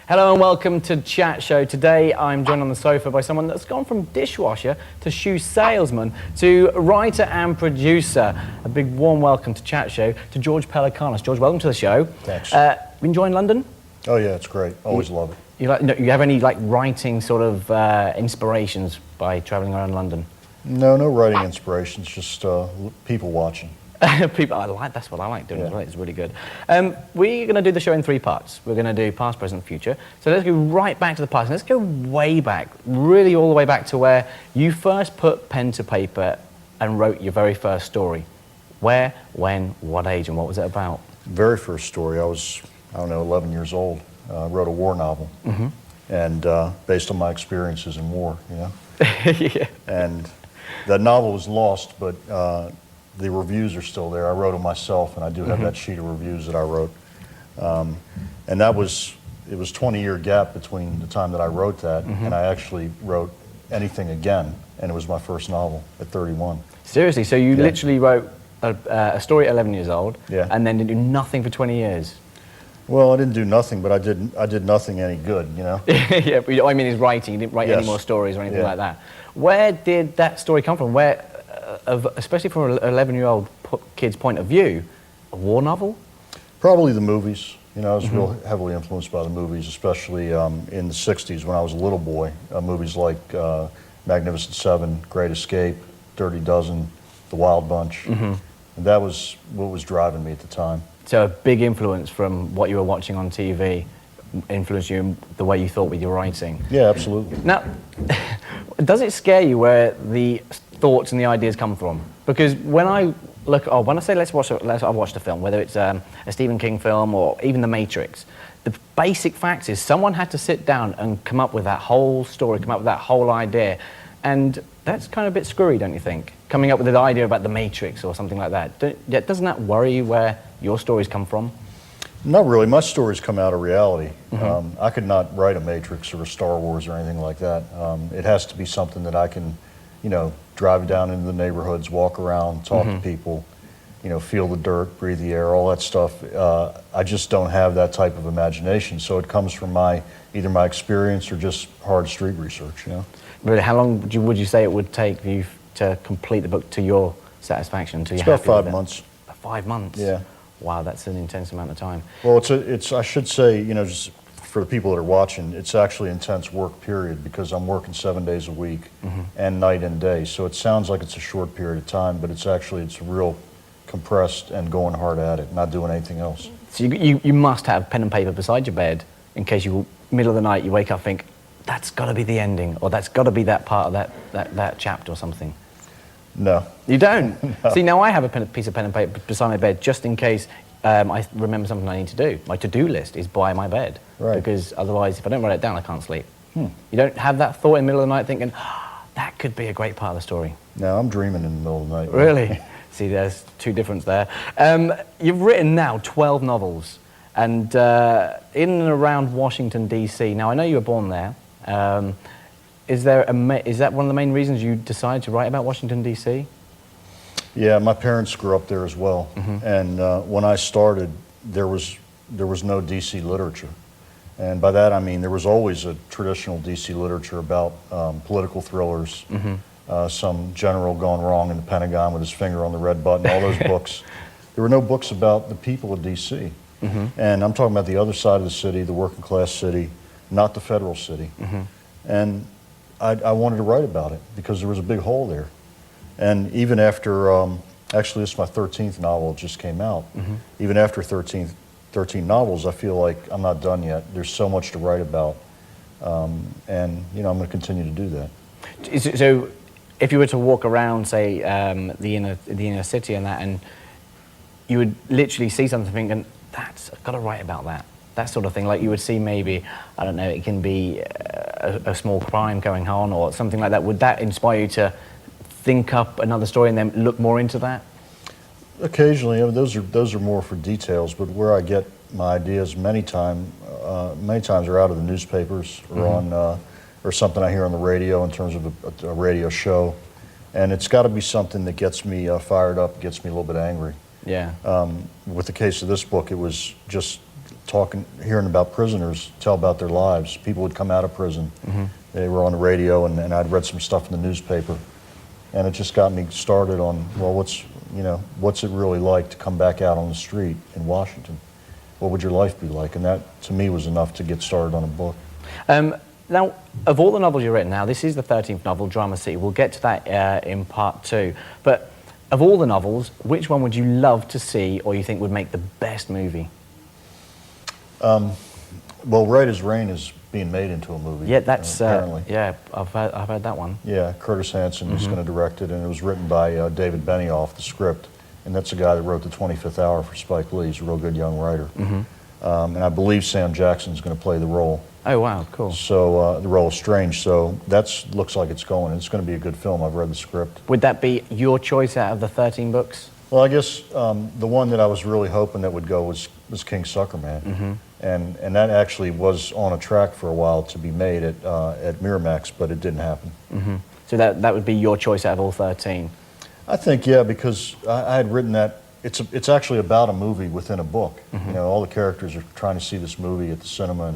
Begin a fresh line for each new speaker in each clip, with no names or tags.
Hello and welcome to Chat Show. Today I'm joined on the sofa by someone that's gone from dishwasher to shoe salesman to writer and producer. A big warm welcome to Chat Show to George Pelicanos. George, welcome to the show.
Thanks.
Enjoying London?
Oh yeah, it's great. Always love it.
You have any writing sort of inspirations by travelling around London?
No writing inspirations, just people watching.
That's what I like doing as well. It's really good. We're going to do the show in 3 parts. We're going to do past, present, future. So let's go right back to the past. Let's go way back, really all the way back to where you first put pen to paper and wrote your very first story. Where, when, what age, and what was it about?
Very first story, I was, 11 years old. Wrote a war novel, and based on my experiences in war,
Yeah.
And that novel was lost, but the reviews are still there. I wrote them myself, and I do have that sheet of reviews that I wrote. And it was 20-year gap between the time that I wrote that and I actually wrote anything again, and it was my first novel at 31.
Seriously, so you literally wrote a story at 11 years old, and then did nothing for 20 years?
Well, I didn't do nothing, but I did nothing any good, you know?
Yeah, but I mean his writing, you didn't write any more stories or anything like that. Where did that story come from? Where, especially from an 11-year-old kid's point of view, a war novel? Probably
the movies. You know, I was real heavily influenced by the movies, especially in the 60s when I was a little boy. Movies like Magnificent Seven, Great Escape, Dirty Dozen, The Wild Bunch. And that was what was driving me at the time.
So a big influence from what you were watching on TV influenced you in the way you thought with your writing?
Yeah, absolutely.
Now, does it scare you where the thoughts and the ideas come from? Because when I look, when I say I've watched a film, whether it's a Stephen King film or even The Matrix, the basic fact is someone had to sit down and come up with that whole story, come up with that whole idea, and that's kind of a bit screwy, don't you think? Coming up with an idea about The Matrix or something like that. Doesn't that worry you where your stories come from?
Not really. My stories come out of reality. I could not write a Matrix or a Star Wars or anything like that. It has to be something that I can, drive down into the neighborhoods, walk around, talk to people, feel the dirt, breathe the air, all that stuff. I just don't have that type of imagination. So it comes from either my experience or just hard street research,
Really, how long would you say it would take you to complete the book to your satisfaction?
It's about 5 months.
5 months?
Yeah.
Wow, that's an intense amount of time.
Well, I should say, just for the people that are watching, it's actually an intense work period because I'm working 7 days a week and night and day. So it sounds like it's a short period of time, but it's real compressed and going hard at it, not doing anything else.
So you must have pen and paper beside your bed in case middle of the night you wake up and think, that's got to be the ending, or that's got to be that part of that chapter or something.
No.
You don't?
No.
See, now I have a piece of pen and paper beside my bed just in case I remember something I need to do. My to-do list is by my bed.
Right.
Because otherwise, if I don't write it down, I can't sleep. You don't have that thought in the middle of the night thinking, that could be a great part of the story.
No, I'm dreaming in the middle of the night.
Really? See, there's 2 differences there. You've written now 12 novels, and in and around Washington, D.C. Now, I know you were born there. Is that one of the main reasons you decided to write about Washington, D.C.?
Yeah, my parents grew up there as well, and when I started, there was no D.C. literature, and by that I mean there was always a traditional D.C. literature about political thrillers, some general gone wrong in the Pentagon with his finger on the red button, all those books. There were no books about the people of D.C., and I'm talking about the other side of the city, the working class city, not the federal city. And I wanted to write about it because there was a big hole there. And even after, actually this is my 13th novel, it just came out. Even after 13 novels, I feel like I'm not done yet. There's so much to write about. And I'm going to continue to do that.
So if you were to walk around, say, the inner city and that, and you would literally see something thinking, I've got to write about that. That sort of thing, like you would see maybe, I don't know, it can be a small crime going on or something like that. Would that inspire you to think up another story and then look more into that?
Occasionally, those are more for details, but where I get my ideas many times are out of the newspapers or or something I hear on the radio in terms of a radio show. And it's got to be something that gets me fired up, gets me a little bit angry.
Yeah.
With the case of this book, it was just hearing about prisoners tell about their lives. People would come out of prison. They were on the radio, and I'd read some stuff in the newspaper, and it just got me started on, well, what's it really like to come back out on the street in Washington? What would your life be like? And that, to me, was enough to get started on a book.
Now, of all the novels you've written, now this is the 13th novel, Drama City. We'll get to that in part 2. But of all the novels, which one would you love to see, or you think would make the best movie?
Well, Right as Rain is being made into a movie.
Yeah, that's
apparently.
yeah, I've heard that one.
Yeah, Curtis Hanson is going to direct it, and it was written by David Benioff, the script, and that's the guy that wrote The 25th Hour for Spike Lee. He's a real good young writer. And I believe Sam Jackson's going to play the role.
Oh wow, cool.
So the role is Strange. So that looks like it's going. It's going to be a good film. I've read the script.
Would that be your choice out of the 13 books?
Well, I guess the one that I was really hoping that would go was King Suckerman, and that actually was on a track for a while to be made at Miramax, but it didn't happen.
So that would be your choice out of all 13.
I think, yeah, because I had written that. It's actually about a movie within a book. You know, all the characters are trying to see this movie at the cinema,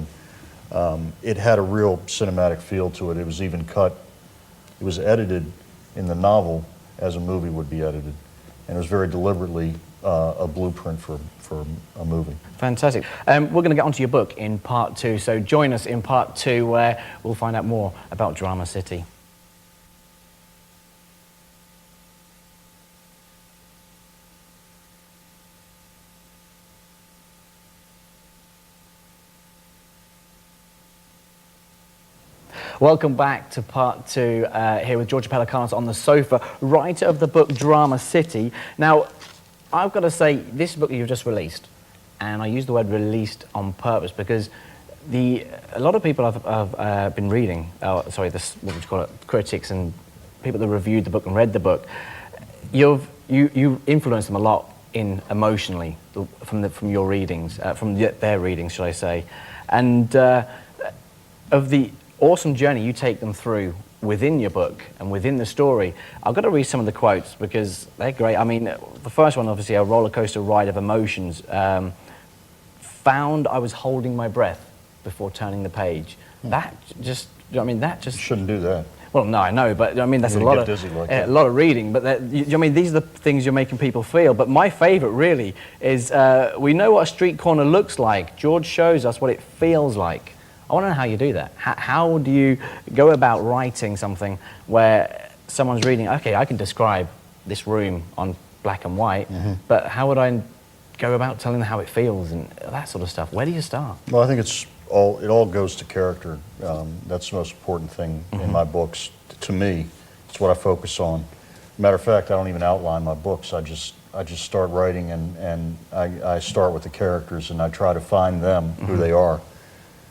and it had a real cinematic feel to it. It was even cut. It was edited in the novel as a movie would be edited, and it was very deliberately a blueprint for a movie.
Fantastic. We're going to get onto your book in part 2, so join us in part 2 where we'll find out more about Drama City. Welcome back to part 2 here with George Pelicanos on the sofa, writer of the book Drama City. Now, I've got to say, this book you've just released, and I use the word released on purpose because a lot of people I've been reading, what would you call it, critics and people that reviewed the book and read the book, you influenced them a lot emotionally from your readings, from their readings, should I say, and of the awesome journey you take them through within your book and within the story. I've got to read some of the quotes because they're great. I mean, the first one, obviously, a roller coaster ride of emotions. Found I was holding my breath before turning the page. That just, you know what I mean, that just...
You shouldn't do that.
Well, no, I know, but I mean, that's a lot of reading, but I mean, these are the things you're making people feel. But my favorite, really, is we know what a street corner looks like. George shows us what it feels like. I want to know how you do that. How do you go about writing something where someone's reading, okay, I can describe this room on black and white, but how would I go about telling them how it feels and that sort of stuff? Where do you start?
Well, I think it all goes to character. That's the most important thing in my books. To me, it's what I focus on. Matter of fact, I don't even outline my books. I just start writing, and I start with the characters, and I try to find them, who they are.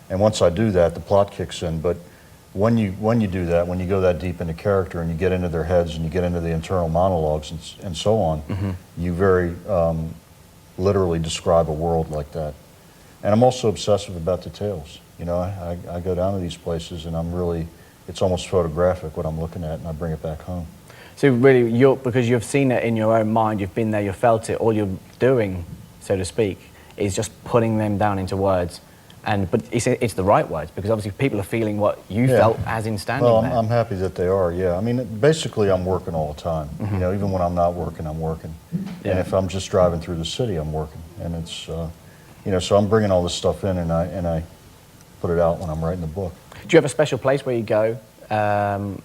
And once I do that, the plot kicks in. But when you do that, when you go that deep into character and you get into their heads and you get into the internal monologues and so on, you very literally describe a world like that. And I'm also obsessive about details. You know, I go down to these places and it's almost photographic what I'm looking at, and I bring it back home.
So really, because you've seen it in your own mind, you've been there, you've felt it, all you're doing, so to speak, is just putting them down into words. But it's the right words, because obviously people are feeling what you felt as in standing there.
I'm happy that they are, yeah. I mean, basically I'm working all the time. You know, even when I'm not working, I'm working. And if I'm just driving through the city, I'm working. And it's, you know, so I'm bringing all this stuff in, and I put it out when I'm writing the book.
Do you have a special place where you go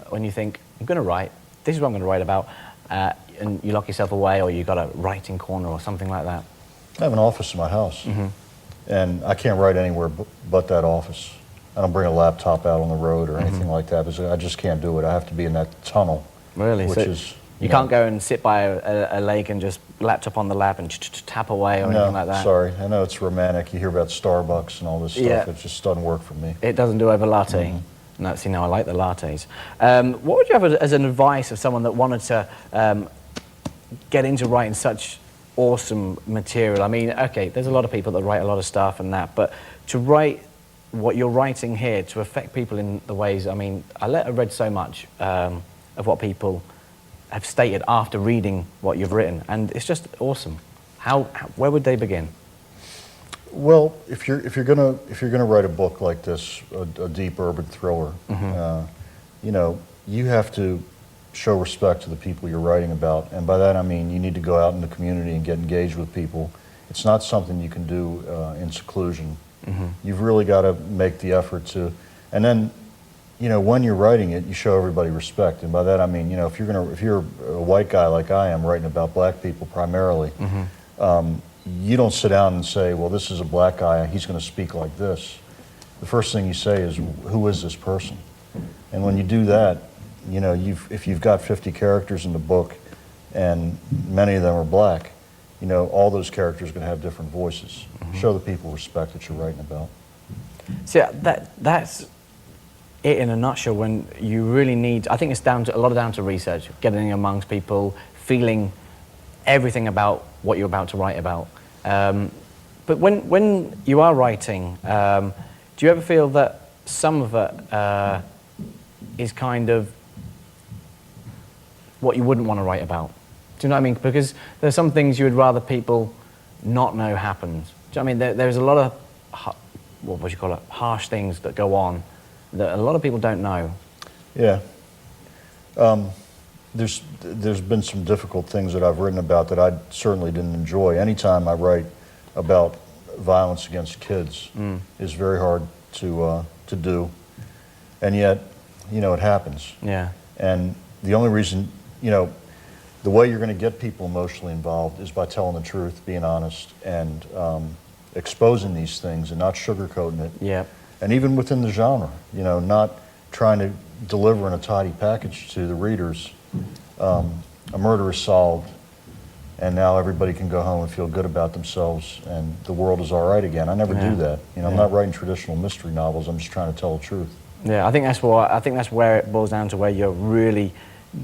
when you think, I'm going to write, this is what I'm going to write about, and you lock yourself away, or you've got a writing corner or something like that?
I have an office in my house. And I can't write anywhere but that office. I don't bring a laptop out on the road or anything like that, because I just can't do it. I have to be in that tunnel.
Really?
Which
So
is,
you can't go and sit by a lake and just laptop on the lap and tap away or anything like that?
Sorry. I know it's romantic. You hear about Starbucks and all this stuff. It just doesn't work for me.
It doesn't do over latte? No, see, now I like the lattes. What would you have as an advice of someone that wanted to get into writing such awesome material? I mean, okay, there's a lot of people that write a lot of stuff and that, but to write what you're writing here, to affect people in the ways, I mean, I read so much of what people have stated after reading what you've written, and it's just awesome. Where would they begin?
Well, if you're gonna write a book like this, a deep urban thriller, you know, you have to show respect to the people you're writing about, and by that I mean you need to go out in the community and get engaged with people. It's not something you can do in seclusion. You've really got to make the effort to, and then, you know, when you're writing it, you show everybody respect, and by that I mean, you know, if you're a white guy like I am writing about black people primarily. You don't sit down and say, well, this is a black guy, he's going to speak like this. The first thing you say is, who is this person? And when you do that, you know, if you've got 50 characters in the book and many of them are black, you know, all those characters are going to have different voices. Show the people respect that you're writing about.
See, that's it in a nutshell. When you really need, I think it's down to research, getting amongst people, feeling everything about what you're about to write about. But when you are writing, do you ever feel that some of it is kind of what you wouldn't want to write about? Do you know what I mean? Because there's some things you would rather people not know happened. Do you know what I mean? There's a lot of, what would you call it, harsh things that go on that a lot of people don't know.
Yeah. There's been some difficult things that I've written about that I certainly didn't enjoy. Anytime I write about violence against kids is very hard to do, and yet, you know, it happens.
Yeah.
And the only reason, you know, the way you're going to get people emotionally involved is by telling the truth, being honest, and exposing these things and not sugarcoating it.
Yeah.
And even within the genre, you know, not trying to deliver in a tidy package to the readers. A murder is solved, and now everybody can go home and feel good about themselves, and the world is all right again. I never do that. You know, I'm not writing traditional mystery novels. I'm just trying to tell the truth.
Yeah, I think that's where it boils down to, where you're really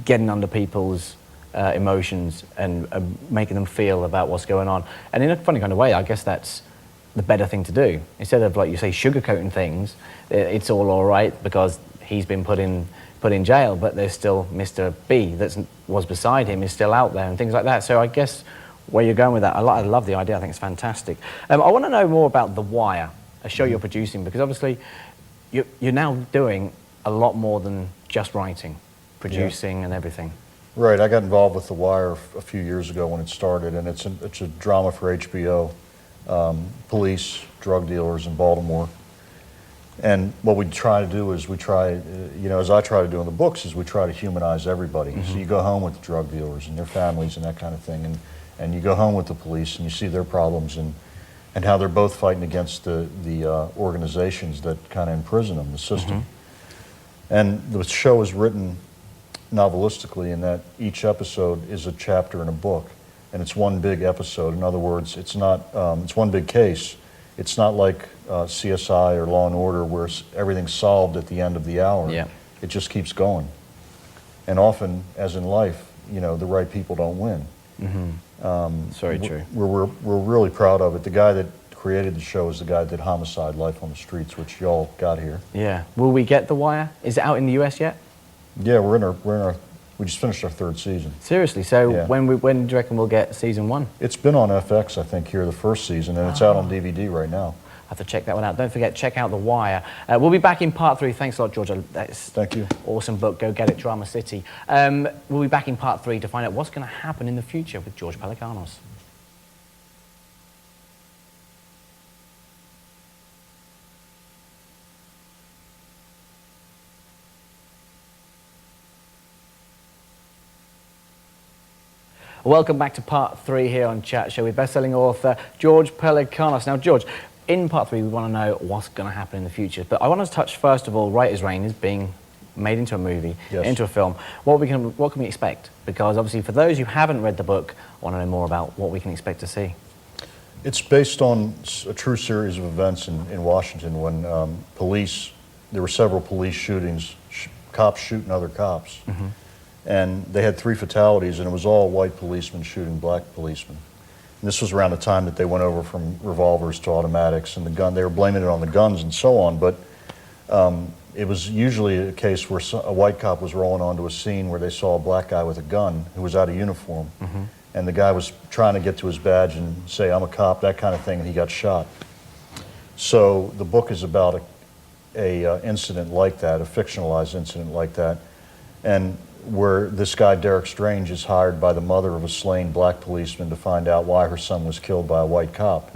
getting under people's emotions and making them feel about what's going on. And in a funny kind of way, I guess that's the better thing to do. Instead of, like you say, sugarcoating things, it's all right because he's been put in jail, but there's still Mr. B that was beside him is still out there and things like that. So I guess where you're going with that, I love the idea. I think it's fantastic. I want to know more about The Wire, a show you're producing, because obviously you're now doing a lot more than just writing, producing and everything.
Right, I got involved with The Wire a few years ago when it started, and it's a drama for HBO, police, drug dealers in Baltimore. And what we try to do is you know, as I try to do in the books, is we try to humanize everybody. So you go home with the drug dealers and their families and that kind of thing, and you go home with the police and you see their problems and how they're both fighting against the organizations that kind of imprison them, the system. And the show is written novelistically in that each episode is a chapter in a book, and it's one big episode. In other words, it's not it's one big case. It's not like CSI or Law and Order where everything's solved at the end of the hour.
Yeah.
It just keeps going. And often, as in life, you know, the right people don't win.
It's very true.
We're really proud of it. The guy that created the show is the guy that did Homicide: Life on the Streets, which y'all got here.
Yeah. Will we get The Wire? Is it out in the US yet?
Yeah, we just finished our third season.
Seriously, so
Yeah.
when do you reckon we'll get season 1?
It's been on FX, I think, here the first season, and it's out on DVD right now.
I have to check that one out. Don't forget, check out The Wire. We'll be back in part 3. Thanks a lot, George.
Thank you.
Awesome book. Go get it, Drama City. We'll be back in part 3 to find out what's going to happen in the future with George Pelicanos. Welcome back to part 3 here on Chat Show with best-selling author George Pelicanos. Now, George, in part 3 we want to know what's going to happen in the future, but I want to touch first of all, Writer's Reign is being made into a movie, into a film. What can we expect? Because obviously for those who haven't read the book, I want to know more about what we can expect to see.
It's based on a true series of events in Washington when there were several police shootings, cops shooting other cops. And they had 3 fatalities, and it was all white policemen shooting black policemen. And this was around the time that they went over from revolvers to automatics, and they were blaming it on the guns and so on, but it was usually a case where a white cop was rolling onto a scene where they saw a black guy with a gun who was out of uniform, and the guy was trying to get to his badge and say, I'm a cop, that kind of thing, and he got shot. So the book is about a incident like that, a fictionalized incident like that, and where this guy, Derek Strange, is hired by the mother of a slain black policeman to find out why her son was killed by a white cop.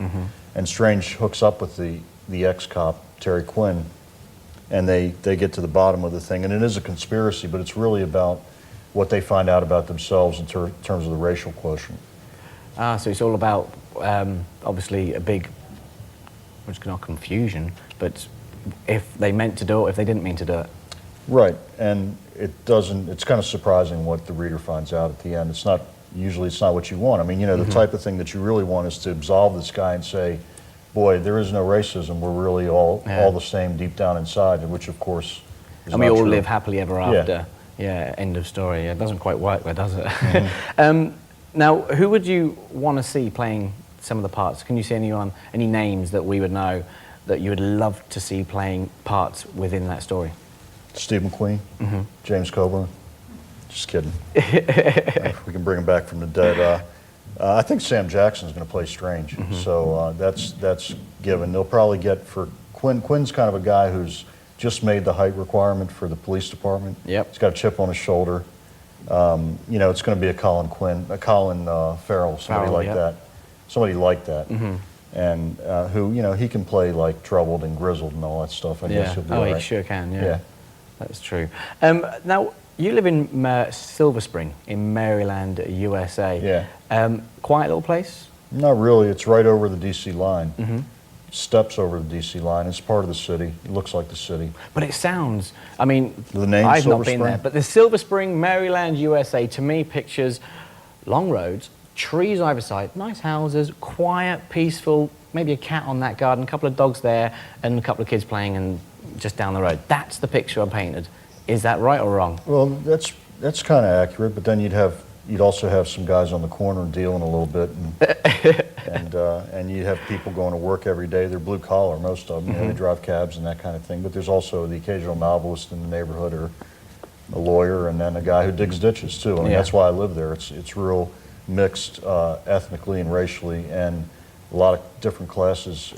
And Strange hooks up with the ex-cop, Terry Quinn, and they get to the bottom of the thing. And it is a conspiracy, but it's really about what they find out about themselves in terms of the racial quotient.
So it's all about, obviously, a big, which is not confusion, but if they meant to do it, if they didn't mean to do it.
Right, and it's kind of surprising what the reader finds out at the end. Usually it's not what you want. I mean, the type of thing that you really want is to absolve this guy and say, boy, there is no racism. We're really all the same deep down inside, which of course is
and we all
true.
live happily ever after. Yeah, end of story. It doesn't quite work there, does it? Now, who would you want to see playing some of the parts? Can you see any names that we would know that you would love to see playing parts within that story?
Steve McQueen, James Coburn. Just kidding. If we can bring him back from the dead. I think Sam Jackson's going to play Strange, so that's given. They'll probably get for Quinn. Quinn's kind of a guy who's just made the height requirement for the police department.
Yep.
He's got a chip on his shoulder. It's going to be a Colin Farrell, somebody like that. Somebody like that. And who, he can play like troubled and grizzled and all that stuff. I guess he'll be all right.
He sure can, yeah. That's true. Now, you live in Silver Spring in Maryland, USA.
Yeah.
Quiet little place?
Not really. It's right over the D.C. line. Steps over the D.C. line. It's part of the city. It looks like the city.
But it sounds, the name I've
Silver
not been
Spring?
there, but the Silver Spring, Maryland, USA, to me pictures long roads, trees either side, nice houses, quiet, peaceful, maybe a cat on that garden, a couple of dogs there, and a couple of kids playing and just down the road. That's the picture I painted. Is that right or wrong?
Well, that's kind of accurate, but then you'd also have some guys on the corner dealing a little bit, and you'd have people going to work every day. They're blue collar, most of them. They drive cabs and that kind of thing. But there's also the occasional novelist in the neighborhood, or a lawyer, and then a guy who digs ditches too. I mean, that's why I live there. It's real mixed ethnically and racially, and a lot of different classes.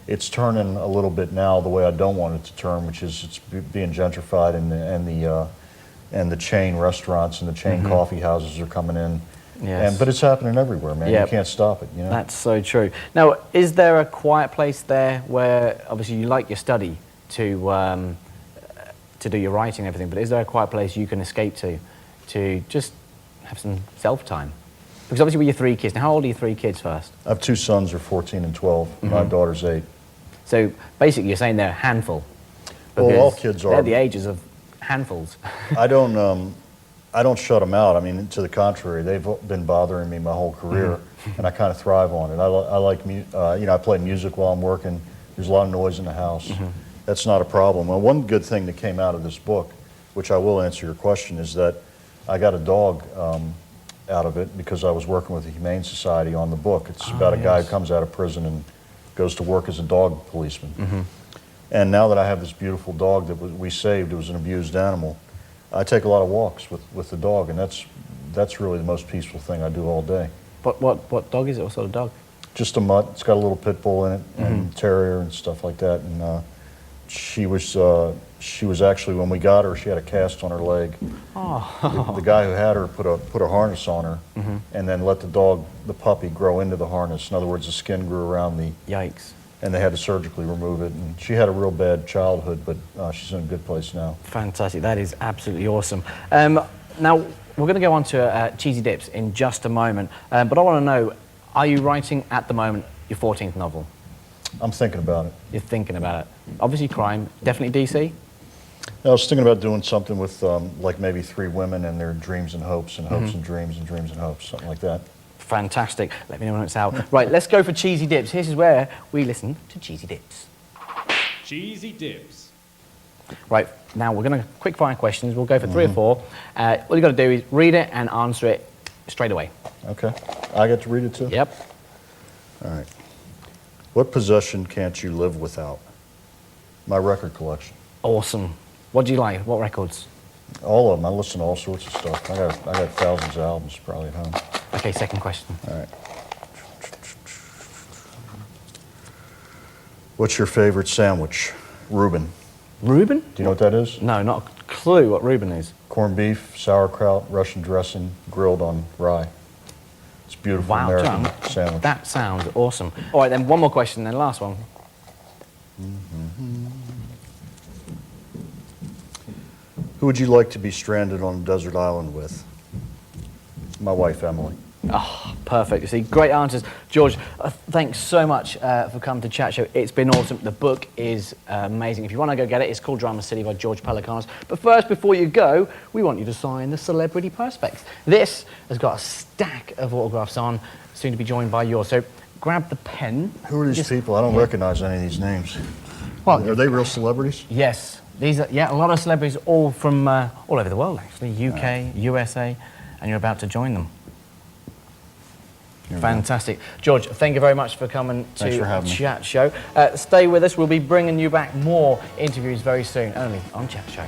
It's turning a little bit now the way I don't want it to turn, which is it's being gentrified, and the chain restaurants and the chain coffee houses are coming in.
Yes.
But it's happening everywhere, man. You can't stop it.
That's so true. Now, is there a quiet place there where, obviously, you like your study to do your writing and everything, but is there a quiet place you can escape to just have some self-time? Because obviously with your 3 kids, now how old are your 3 kids first?
I have 2 sons, are 14 and 12. My daughter's 8.
So basically you're saying they're a handful.
Well, all kids are.
They're the ages of handfuls.
I don't shut them out. I mean, to the contrary, they've been bothering me my whole career, and I kind of thrive on it. I like, I play music while I'm working. There's a lot of noise in the house. That's not a problem. Well, one good thing that came out of this book, which I will answer your question, is that I got a dog out of it because I was working with the Humane Society on the book. It's about a guy who comes out of prison and goes to work as a dog policeman. And now that I have this beautiful dog that we saved, it was an abused animal, I take a lot of walks with the dog, and that's really the most peaceful thing I do all day.
What dog is it? What sort of dog?
Just a mutt. It's got a little pit bull in it, and terrier and stuff like that. And she was actually, when we got her, she had a cast on her leg. The guy who had her put a harness on her, and then let the puppy grow into the harness. In other words, the skin grew around the.
Yikes.
And they had to surgically remove it. And she had a real bad childhood, but she's in a good place now.
Fantastic. That is absolutely awesome. Now, we're going to go on to Cheesy Dips in just a moment. But I want to know, are you writing at the moment your 14th novel?
I'm thinking about it.
You're thinking about it. Obviously crime, definitely DC?
I was thinking about doing something with like maybe 3 women and their dreams and hopes, and hopes and dreams and dreams and hopes, something like that.
Fantastic. Let me know when it's out. Right, let's go for Cheesy Dips. This is where we listen to Cheesy Dips.
Cheesy Dips.
Right, now we're going to quick fire questions. We'll go for 3 or 4. All you got to do is read it and answer it straight away.
Okay. I get to read it too?
Yep.
All right. What possession can't you live without? My record collection.
Awesome. What do you like? What records?
All of them. I listen to all sorts of stuff. I got thousands of albums probably at home.
Okay, second question.
All right. What's your favorite sandwich? Reuben.
Reuben?
Do you know what that is?
No, not a clue what Reuben is.
Corned beef, sauerkraut, Russian dressing, grilled on rye. It's a beautiful
Wow,
American
John,
sandwich.
that sounds awesome. All right, then one more question, then last one.
Who would you like to be stranded on a desert island with? My wife, Emily.
Oh, perfect. You see, great answers. George, thanks so much for coming to Chat Show. It's been awesome. The book is amazing. If you want to go get it, it's called Drama City by George Pelicanos. But first, before you go, we want you to sign the Celebrity Perspex. This has got a stack of autographs on, soon to be joined by yours. So grab the pen.
Who are these people? I don't recognize any of these names.
Well,
Are they real celebrities?
yes. These are, yeah, a lot of celebrities all from all over the world, actually. UK, USA, and you're about to join them. Fantastic. George, thank you very much for coming
Thanks for
to
having me.
Chat Show. Stay with us. We'll be bringing you back more interviews very soon, only on Chat Show.